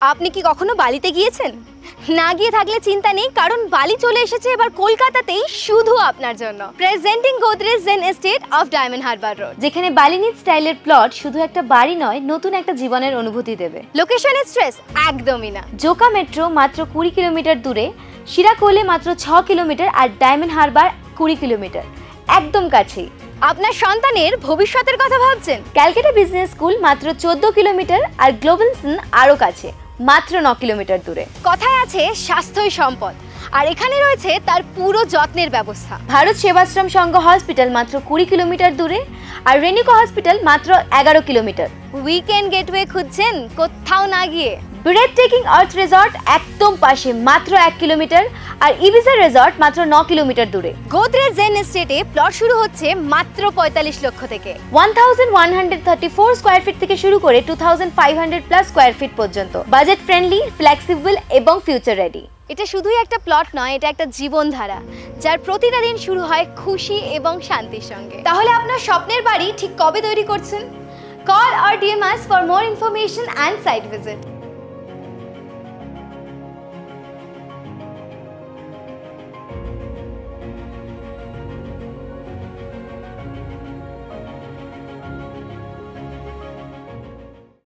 আপনি কি কখনো বালিতে গিয়েছেন? না গিয়ে থাকলে চিন্তা নেই, কারণ বালি চলে এসেছে এবার কলকাতাতেই শুধু আপনার জন্য। Presenting Godrej Zen estate of Diamond Harbour road, যেখানে বালিনিজ স্টাইলের প্লট শুধু একটা বাড়ি নয়, নতুন একটা জীবনের অনুভূতি দেবে। লোকেশনের স্ট্রেস একদমই না। জোকা মেট্রো মাত্র 20 কিলোমিটার দূরে, শিরাকোলে মাত্র 6 কিলোমিটার, আর ডায়মন্ড হারবার 20 কিলোমিটার, একদম কাছেই। আপনার সন্তানের ভবিষ্যতের কথা ভাবছেন? ক্যালকাটা বিজনেস স্কুল মাত্র 14 কিলোমিটার, আর গ্লোবালসন আরও কাছে, মাত্র 9 কিলোমিটার দূরে। কথায় আছে স্বাস্থ্যই সম্পদ, আর এখানে রয়েছে তার পুরো যত্নের ব্যবস্থা। ভারত সেবাশ্রম সংঘ হসপিটাল মাত্র 20 কিলোমিটার দূরে, আর রেনিকো হসপিটাল মাত্র 11 কিলোমিটার। উইকেন্ড গেটওয়ে খুঁজছেন কোথাও না গিয়ে? ব্রেথটেকিং আর্থ রিসর্ট একদম পাশে, মাত্র 1 কিলোমিটার, আর ইবিজা রিসর্ট মাত্র 9 কিলোমিটার দূরে। গোদরেজ জেন এস্টেটে প্লট শুরু হচ্ছে মাত্র 45 লক্ষ থেকে। 1134 স্কয়ার ফিট থেকে শুরু করে 2500 প্লাস স্কয়ার ফিট পর্যন্ত। বাজেট ফ্রেন্ডলি, ফ্লেক্সিবল এবং ফিউচার রেডি। এটা শুধুই একটা প্লট নয়, এটা একটা জীবনধারা, যার প্রতিটা দিন শুরু হয় খুশি এবং শান্তির সঙ্গে। তাহলে আপনার স্বপ্নের বাড়ি ঠিক কবে তৈরি করছেন? Call or DM us for more information and site visit.